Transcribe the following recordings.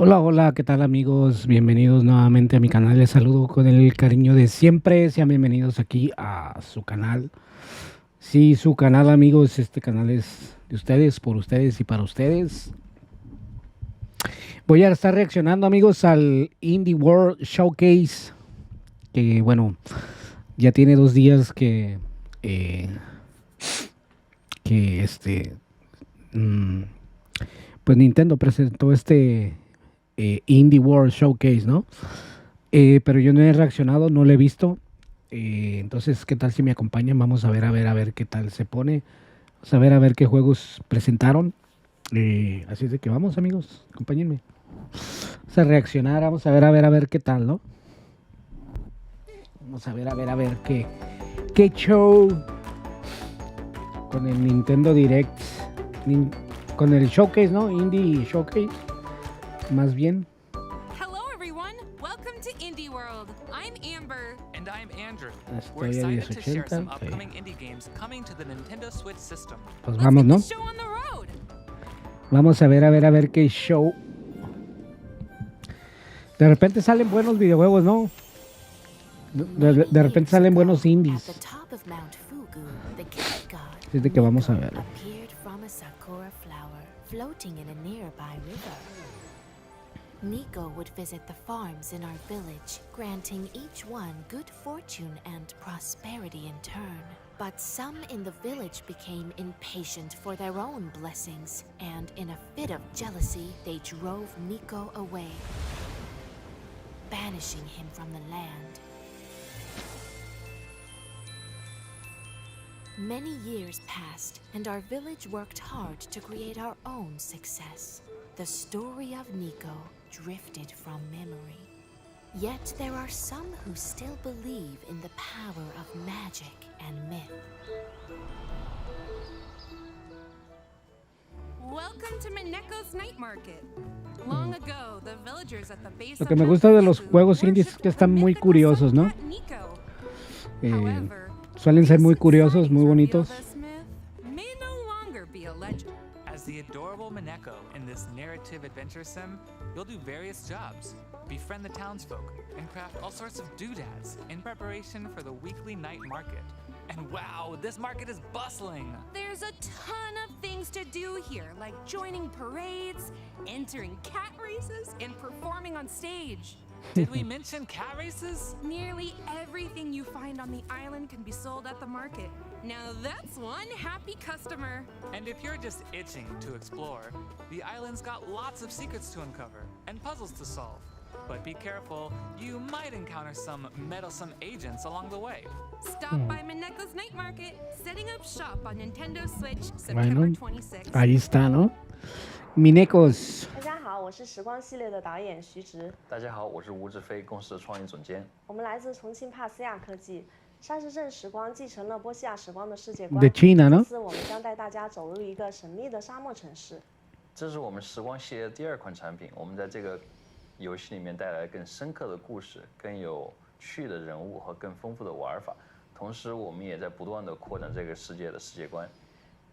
Hola, hola, ¿qué tal amigos? Bienvenidos nuevamente a mi canal. Les saludo con el cariño de siempre. Sean bienvenidos aquí a su canal. Sí, su canal amigos, este canal es de ustedes, por ustedes y para ustedes. Voy a estar reaccionando amigos al Indie World Showcase, que bueno, ya tiene 2 días eh, que mm, pues Nintendo presentó este Indie World Showcase, ¿no? Pero yo no he reaccionado, no lo he visto. Entonces, ¿qué tal si me acompañan? Vamos a ver qué tal se pone. Vamos a ver qué juegos presentaron. Así es de que vamos, amigos, acompáñenme. Vamos a reaccionar, vamos a ver qué tal, ¿no? Vamos a ver qué show con el Nintendo Direct, con el Showcase, ¿no? Indie Showcase, más bien. Hello, everyone. Welcome to Indie World. I'm Amber. And I'm Andrew. Estoy We're a excited to share 1080. some upcoming indie games coming to the Nintendo Switch system. Pues Let's vamos, get ¿no? the show on the road. Vamos a ver qué show. De repente salen buenos videojuegos, ¿no? De repente salen buenos indies. Así es de que vamos a ver. Nico would visit the farms in our village, granting each one good fortune and prosperity in turn. But some in the village became impatient for their own blessings, and in a fit of jealousy, they drove Nico away, banishing him from the land. Many years passed, and our village worked hard to create our own success. The story of Nico drifted from memory. Yet there are some who still believe in the power of magic and myth. Welcome to Mineko's Night Market. Long ago, the villagers at the base Lo que of me Mount gusta de los Fugu juegos indies es que worshipped están the muy mythical curiosos, ¿no? sun cat Nico. Eh, However, Suelen ser muy recent curiosos, sightings muy reveal bonitos. this myth may no longer be a legend. As the adorable Mineko in this narrative adventure sim, you'll do various jobs, befriend the townsfolk, and craft all sorts of doodads in preparation for the weekly night market. And wow, this market is bustling! There's a ton of things to do here, like joining parades, entering cat races, and performing on stage. Did we mention cat races? Nearly everything you find on the island can be sold at the market. Now that's one happy customer. And if you're just itching to explore, the island's got lots of secrets to uncover and puzzles to solve. But be careful, you might encounter some meddlesome agents along the way. Stop by Mineko's Night Market, setting up shop on Nintendo Switch Bueno, September 26th. ahí está, ¿no? Minecos. 大家好，我是时光系列的导演徐直。大家好，我是吴志飞，公司的创意总监。我们来自重庆帕斯亚科技。沙市镇时光继承了波西亚时光的世界观。 De China, ¿no? 这次我们将带大家走入一个神秘的沙漠城市。这是我们时光系列的第2款产品，我们在这个游戏里面带来更深刻的故事、更有趣的人物和更丰富的玩法。同时，我们也在不断地扩展这个世界的世界观。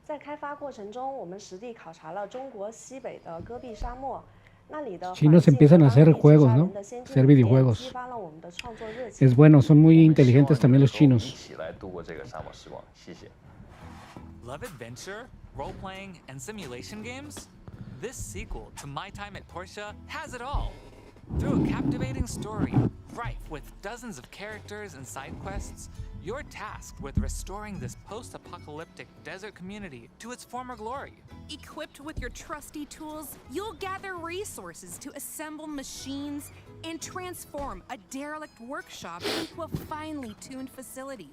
在开发过程中，我们实地考察了中国西北的戈壁沙漠，那里的 Chinos empiezan a hacer juegos, ¿no? Hacer videojuegos. 激发了我们的创作热情。 Es bueno, son muy inteligentes también los 我们 chinos. 一起来度过这个沙漠时光，谢谢。 Love adventure, role-playing, and simulation games? This sequel to My Time at Portia has it all. Through a captivating story, rife with dozens of characters and side quests, you're tasked with restoring this post-apocalyptic desert community to its former glory. Equipped with your trusty tools, you'll gather resources to assemble machines and transform a derelict workshop into a finely tuned facility.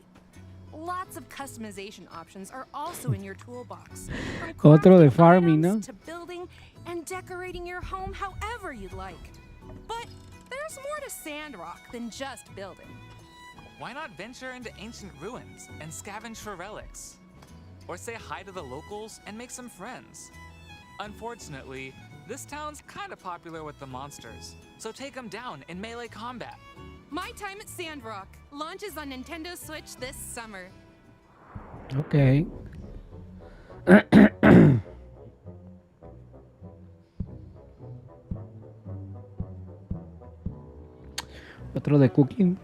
Lots of customization options are also in your toolbox. From Otro de crafting farming, items ¿no? to building and decorating your home however you'd like. But there's more to Sandrock than just building. Why not venture into ancient ruins and scavenge for relics? Or say hi to the locals and make some friends? Unfortunately, this town's kinda popular with the monsters, so take them down in melee combat. My Time at Sandrock launches on Nintendo Switch this summer. Ok. Otro de cooking.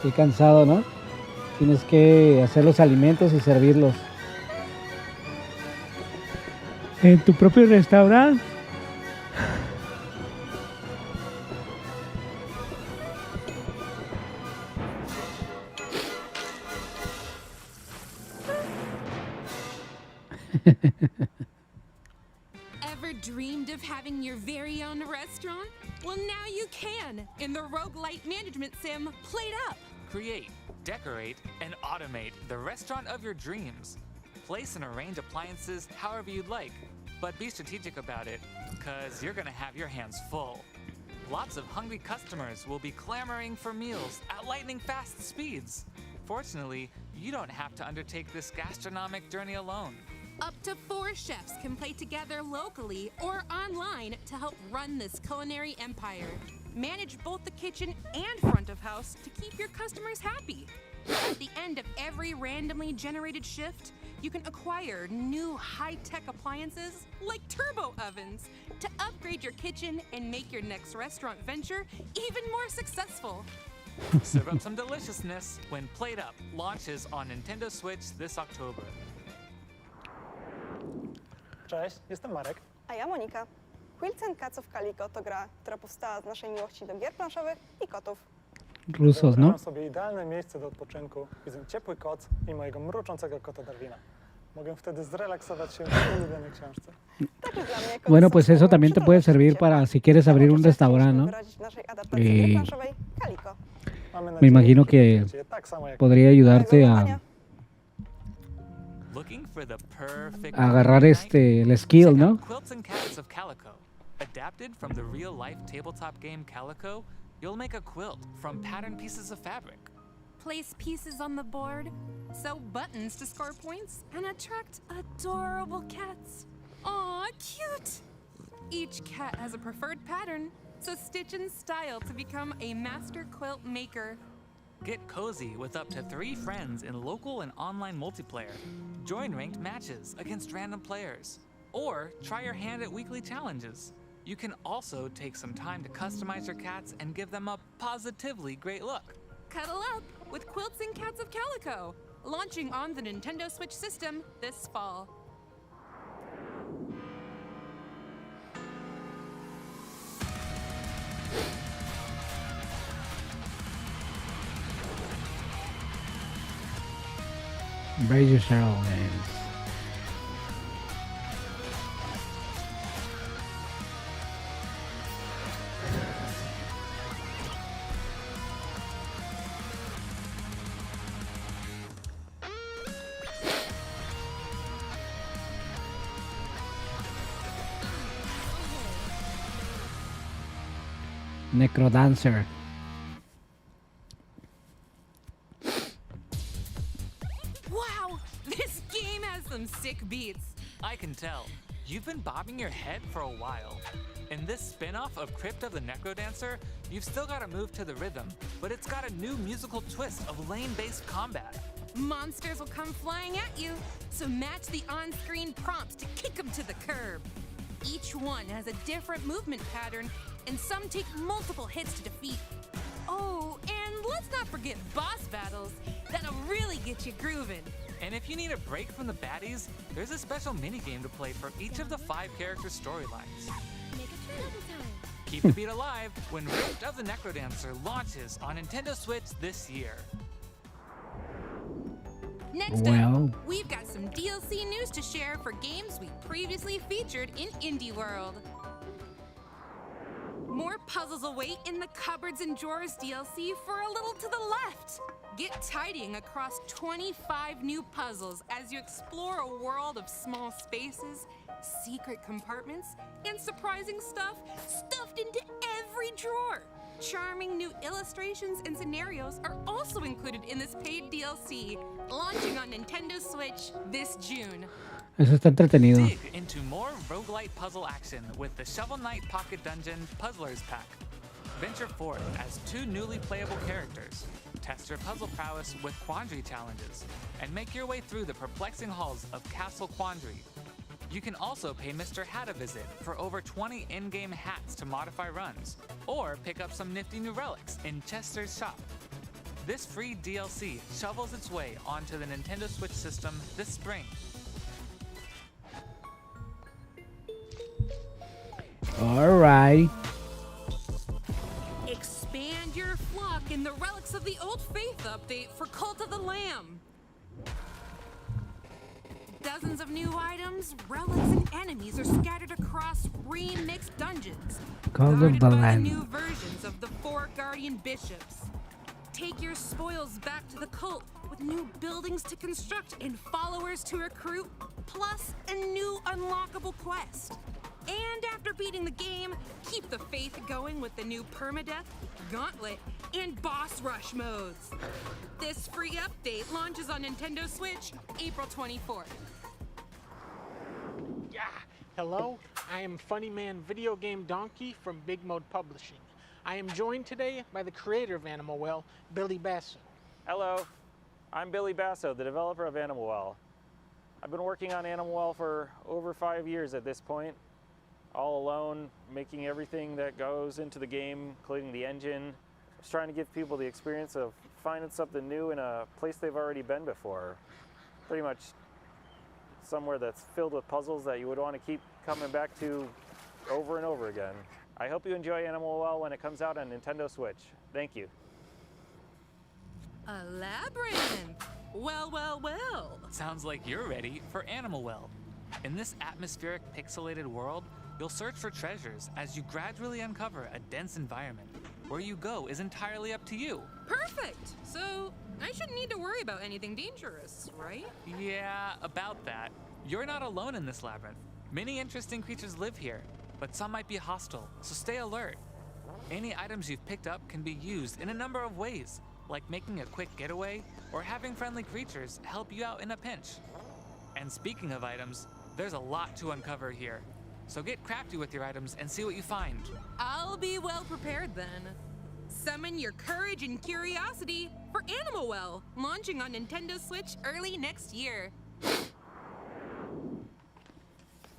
Qué cansado, ¿no? Tienes que hacer los alimentos y servirlos. En tu propio restaurante. Ever dreamed of having your very own restaurant? Well, now you can in the roguelite management sim Played Up. Create, decorate, and automate the restaurant of your dreams. Place and arrange appliances however you'd like, but be strategic about it, because you're gonna have your hands full. Lots of hungry customers will be clamoring for meals at lightning fast speeds. Fortunately, you don't have to undertake this gastronomic journey alone. Up to 4 chefs can play together locally or online to help run this culinary empire. Manage both the kitchen and front of house to keep your customers happy. At the end of every randomly generated shift, you can acquire new high-tech appliances like turbo ovens to upgrade your kitchen and make your next restaurant venture even more successful. Serve up some deliciousness when Played Up launches on Nintendo Switch this October. Cześć, jestem Marek. A ja Monika. Quilts and Cats of Calico to gra, która powstała z naszej miłości do gier planszowych i kotów. Rusos, ¿no? Wybrałem sobie idealne miejsce do odpoczynku, widzę ciepły koc i mojego mruczącego kota Darwina. Mogę wtedy zrelaksować się w ulubionej książce. Tak i dla mnie Bueno, pues eso también te puede servir para si quieres abrir un restaurante, ¿no? wyrazić w naszej adaptacji gry planszowej Calico. Mamy Me nadzieję, imagino że que czujecie je tak samo jak podría ayudarte Miłego a oglądania. Looking for the perfect agarrar night? el skill, Check ¿no? out Quilts and Cats of Calico. Adapted from the real-life tabletop game Calico, you'll make a quilt from patterned pieces of fabric. Place pieces on the board, sew buttons to score points, and attract adorable cats. Aw, cute! Each cat has a preferred pattern, so stitch in style to become a master quilt maker. Get cozy with up to 3 friends in local and online multiplayer. Join ranked matches against random players. Or try your hand at weekly challenges. You can also take some time to customize your cats and give them a positively great look. Cuddle up with Quilts and Cats of Calico, launching on the Nintendo Switch system this fall. Brace yourself, guys. Necrodancer. Wow, this game has some sick beats. I can tell. You've been bobbing your head for a while. In this spin-off of Crypt of the Necrodancer, you've still got to move to the rhythm, but it's got a new musical twist of lane-based combat. Monsters will come flying at you, so match the on-screen prompts to kick them to the curb. Each one has a different movement pattern, and some take multiple hits to defeat. Oh, and let's not forget boss battles. That'll really get you grooving. And if you need a break from the baddies, there's a special minigame to play for each of the 5 character storylines. Make it travel time. Keep the beat alive when Crypt of the Necrodancer launches on Nintendo Switch this year. Next Well. up, we've got some DLC news to share for games we previously featured in Indie World. More puzzles await in the Cupboards and Drawers DLC for a little to the left. Get tidying across 25 new puzzles as you explore a world of small spaces, secret compartments, and surprising stuff stuffed into every drawer. Charming new illustrations and scenarios are also included in this paid DLC, launching on Nintendo Switch this June. Eso está entretenido. Dig into more roguelite puzzle action with the Shovel Knight Pocket Dungeon Puzzlers Pack. Venture forth as 2 newly playable characters, Test your puzzle prowess with Quandary challenges, and make your way through the perplexing halls of Castle Quandary. You can also pay Mr. Hat a visit for over 20 in-game hats to modify runs, or pick up some nifty new relics in Chester's shop. This free DLC shovels its way onto the Nintendo Switch system this spring. All right. Expand your flock in the Relics of the Old Faith update for Cult of the Lamb. Dozens of new items, relics, and enemies are scattered across remixed dungeons, Cult of guarded the by the Lamb. new versions of the 4 Guardian Bishops. Take your spoils back to the cult with new buildings to construct and followers to recruit, plus a new unlockable quest. And after beating the game, keep the faith going with the new Permadeath, Gauntlet, and Boss Rush modes. This free update launches on Nintendo Switch April 24th. Yeah, hello, I am Funny Man Video Game Donkey from Big Mode Publishing. I am joined today by the creator of Animal Well, Billy Basso. Hello, I'm Billy Basso, the developer of Animal Well. I've been working on Animal Well for over 5 years at this point, all alone, making everything that goes into the game, including the engine. Just trying to give people the experience of finding something new in a place they've already been before. Pretty much somewhere that's filled with puzzles that you would want to keep coming back to over and over again. I hope you enjoy Animal Well when it comes out on Nintendo Switch. Thank you. A labyrinth! Well, well, well. Sounds like you're ready for Animal Well. In this atmospheric, pixelated world, you'll search for treasures as you gradually uncover a dense environment. Where you go is entirely up to you. Perfect! So, I shouldn't need to worry about anything dangerous, right? Yeah, about that. You're not alone in this labyrinth. Many interesting creatures live here, but some might be hostile, so stay alert. Any items you've picked up can be used in a number of ways, like making a quick getaway or having friendly creatures help you out in a pinch. And speaking of items, there's a lot to uncover here. So get crafty with your items and see what you find. I'll be well prepared then. Summon your courage and curiosity for Animal Well, launching on Nintendo Switch early next year.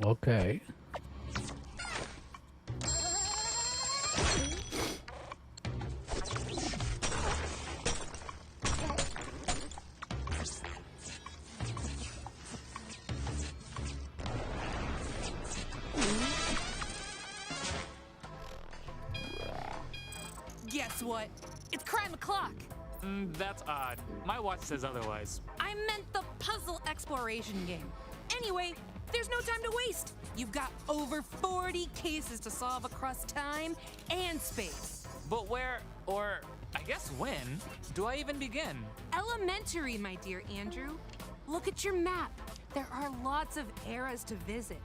Okay. Guess what? It's crime o'clock. That's odd. My watch says otherwise. I meant the puzzle exploration game. Anyway, there's no time to waste. You've got over 40 cases to solve across time and space. But where, or I guess when, do I even begin? Elementary, my dear Andrew. Look at your map. There are lots of eras to visit.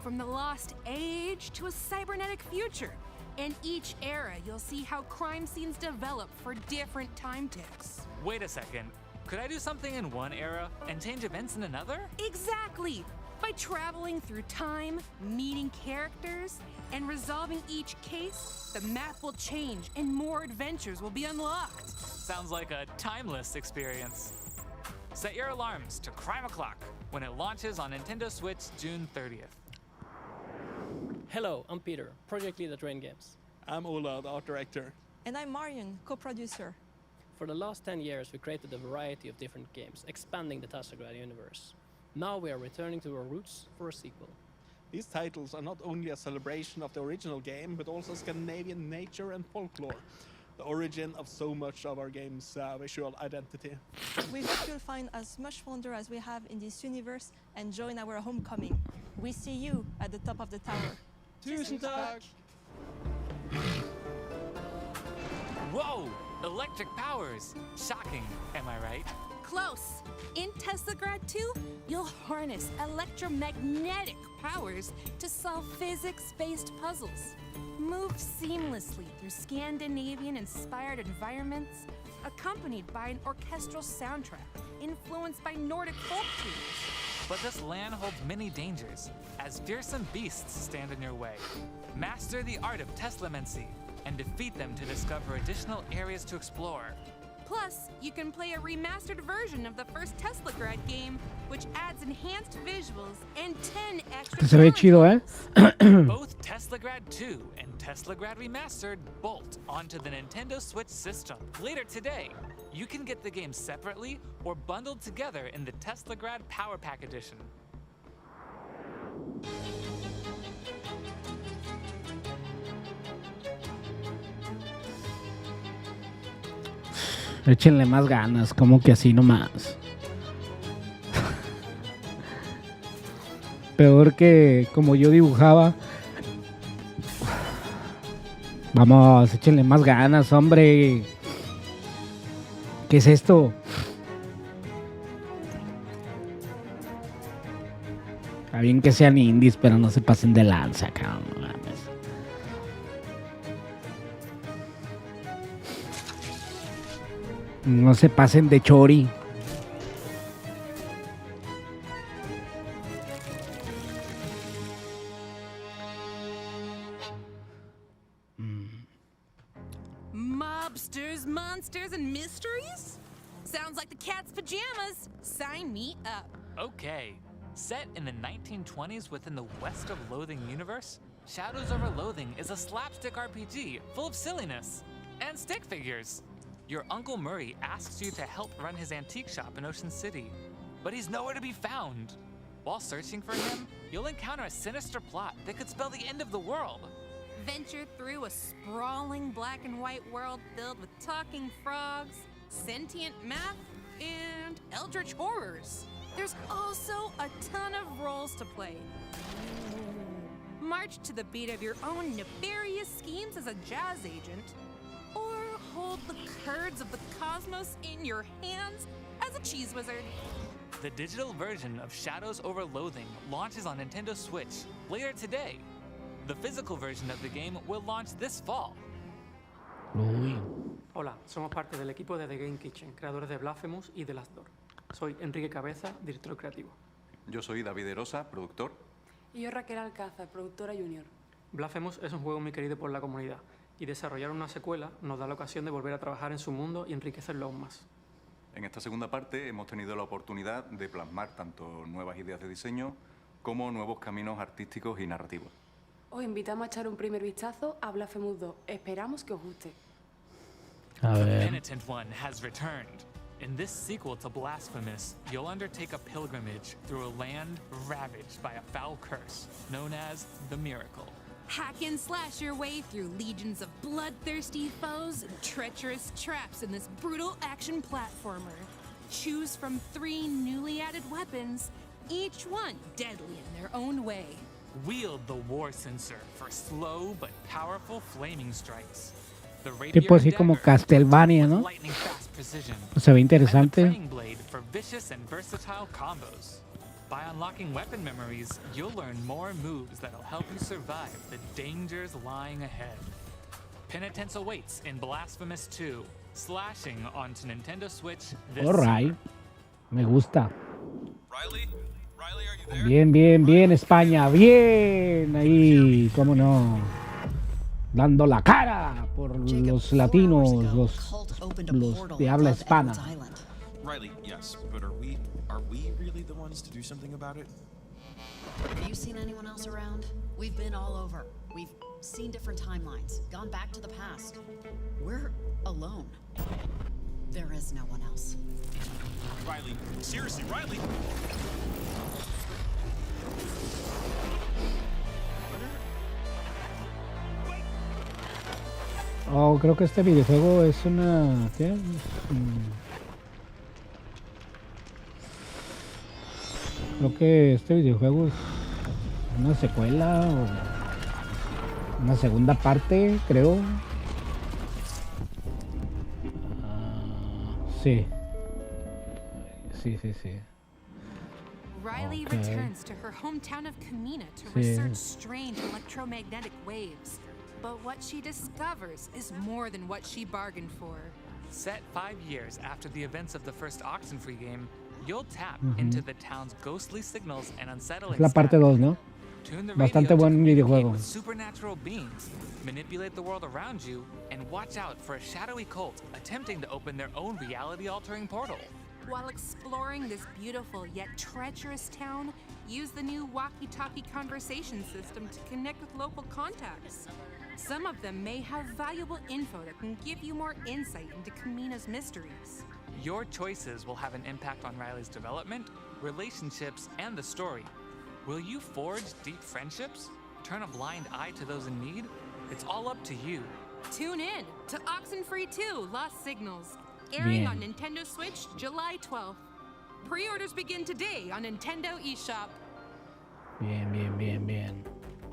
From the Lost Age to a cybernetic future. In each era, you'll see how crime scenes develop for different time ticks. Wait a second. Could I do something in one era and change events in another? Exactly! By traveling through time, meeting characters, and resolving each case, the map will change and more adventures will be unlocked. Sounds like a timeless experience. Set your alarms to Crime O'Clock when it launches on Nintendo Switch June 30th. Hello, I'm Peter, project lead at Rain Games. I'm Ola, the art director. And I'm Marion, co-producer. For the last 10 years, we created a variety of different games, expanding the Tassagrad universe. Now we are returning to our roots for a sequel. These titles are not only a celebration of the original game, but also Scandinavian nature and folklore, the origin of so much of our game's visual identity. We hope you'll find as much wonder as we have in this universe and join our homecoming. We see you at the top of the tower. Tusen tack! Whoa! Electric powers! Shocking, am I right? Close! In Teslagrad 2, you'll harness electromagnetic powers to solve physics-based puzzles. Move seamlessly through Scandinavian-inspired environments, accompanied by an orchestral soundtrack influenced by Nordic folk tunes. But this land holds many dangers, as fearsome beasts stand in your way. Master the art of Teslamancy and defeat them to discover additional areas to explore. Plus, you can play a remastered version of the first Teslagrad game, which adds enhanced visuals and 10 extra Se ve chido, ¿eh? Both Teslagrad 2 and Teslagrad Remastered bolt onto the Nintendo Switch system later today. You can get the games separately or bundled together in the Teslagrad Power Pack Edition. Échenle más ganas, como que así nomás. Peor que como yo dibujaba. Vamos, échenle más ganas, hombre. ¿Qué es esto? Está bien que sean indies, pero no se pasen de lanza, cabrón. No se pasen de chori. Mobsters, monsters, and mysteries? Sounds like the cat's pajamas. Sign me up. Okay. Set in the 1920s within the West of Loathing universe, Shadows Over Loathing is a slapstick RPG full of silliness and stick figures. Your Uncle Murray asks you to help run his antique shop in Ocean City, but he's nowhere to be found. While searching for him, you'll encounter a sinister plot that could spell the end of the world. Venture through a sprawling black and white world filled with talking frogs, sentient math, and eldritch horrors. There's also a ton of roles to play. March to the beat of your own nefarious schemes as a jazz agent, or hold the curds of the cosmos in your hands as a cheese wizard. The digital version of Shadows Over Loathing launches on Nintendo Switch later today. The physical version of the game will launch this fall. Uy. Hola, somos parte del equipo de The Game Kitchen, creadores de Blasphemous y The Last Door. Soy Enrique Cabeza, director creativo. Yo soy David Erosa, productor. Y yo Raquel Alcázar, productora junior. Blasphemous es un juego muy querido por la comunidad, y desarrollar una secuela nos da la ocasión de volver a trabajar en su mundo y enriquecerlo aún más. En esta segunda parte hemos tenido la oportunidad de plasmar tanto nuevas ideas de diseño como nuevos caminos artísticos y narrativos. Os invitamos a echar un primer vistazo a Blasphemous 2. Esperamos que os guste. A The ver. Penitent One has returned. In this sequel to Blasphemous, you'll undertake a pilgrimage through a land ravaged by a foul curse known as the Miracle. Hack and slash your way through legions of bloodthirsty foes and treacherous traps in this brutal action platformer. Choose from 3 newly added weapons, each one deadly in their own way. Wield the War Censer for slow but powerful flaming strikes. The Tipo así como Castlevania, ¿no? lightning fast precision. Se ve And the interesante. Praying Blade for vicious and versatile combos. By unlocking weapon memories, you'll learn more moves that'll help you survive the dangers lying ahead. Penitence awaits in Blasphemous 2, slashing onto Nintendo Switch this Alright. Me gusta. Bien, bien, bien, España. Bien. Ahí, cómo no. Dando la cara por los latinos, los de habla hispana. Riley, yes, but are we really the ones to do something about it? Have you seen anyone else around? We've been all over. We've seen different timelines, gone back to the past. We're alone. There is no one else. Riley, seriously, Riley! Oh, creo que este videojuego es una... ¿qué? Creo que este videojuego es una secuela o una segunda parte, creo. Sí. Sí. Riley Okay. returns to her hometown of Kamina to Sí. research strange electromagnetic waves. But what she discovers is more than what she bargained for. Set 5 years after the events of the first Oxenfree game, you'll tap Ujú. into the town's ghostly signals and unsettling Es la parte 2, ¿no? Tune the Bastante radio to buen communicate videojuego. with supernatural beings, manipulate the world around you, And watch out for a shadowy cult attempting to open their own reality-altering portal. While exploring this beautiful yet treacherous town, use the new walkie-talkie conversation system to connect with local contacts. Some of them may have valuable info that can give you more insight into Kamina's mysteries. Your choices will have an impact on Riley's development, relationships, and the story. Will you forge deep friendships? Turn a blind eye to those in need? It's all up to you. Tune in to Oxenfree 2 Lost Signals, airing Bien. on Nintendo Switch July 12th. Pre-orders begin today on Nintendo eShop. Bien.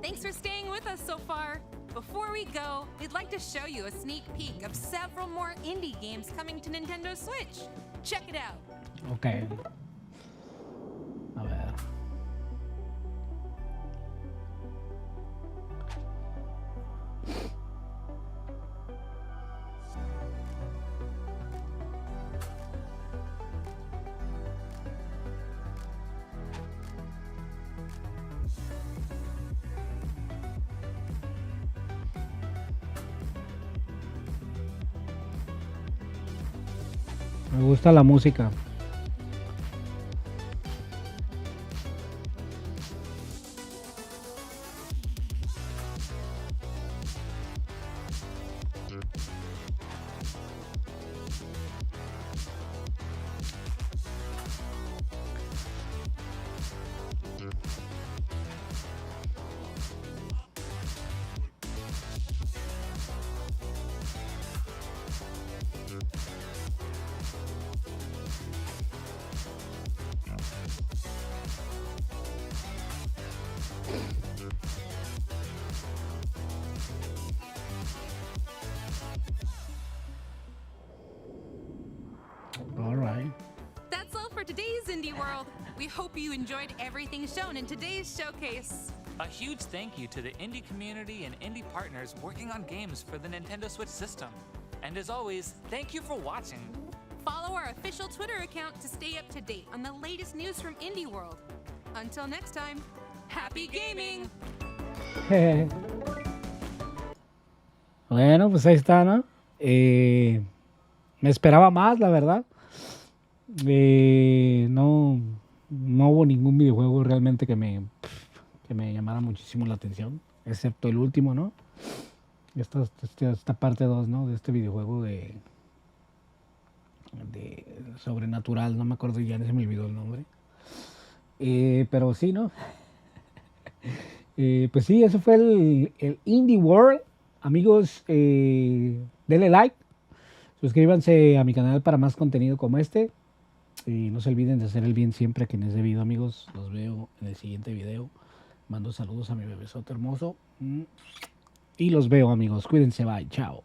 Thanks for staying with us so far. Before we go, we'd like to show you a sneak peek of several more indie games coming to Nintendo Switch. Check it out. Ok. A ver. Me gusta la música. All right. That's all for today's Indie World. We hope you enjoyed everything shown in today's showcase. A huge thank you to the indie community and indie partners working on games for the Nintendo Switch system. And as always, thank you for watching. Follow our official Twitter account to stay up to date on the latest news from Indie World. Until next time, happy gaming! Bueno, pues ahí está, ¿no? Me esperaba más, la verdad. No hubo ningún videojuego realmente que me llamara muchísimo la atención, excepto el último, ¿no? Esta parte 2, ¿no? De este videojuego de sobrenatural, no me acuerdo, ya se me olvidó el nombre. Pero sí, ¿no? Pues sí, eso fue el Indie World. Amigos, denle like, suscríbanse a mi canal para más contenido como este. Y no se olviden de hacer el bien siempre a quienes debido, amigos. Los veo en el siguiente video. Mando saludos a mi bebesote hermoso. Y los veo, amigos. Cuídense, bye. Chao.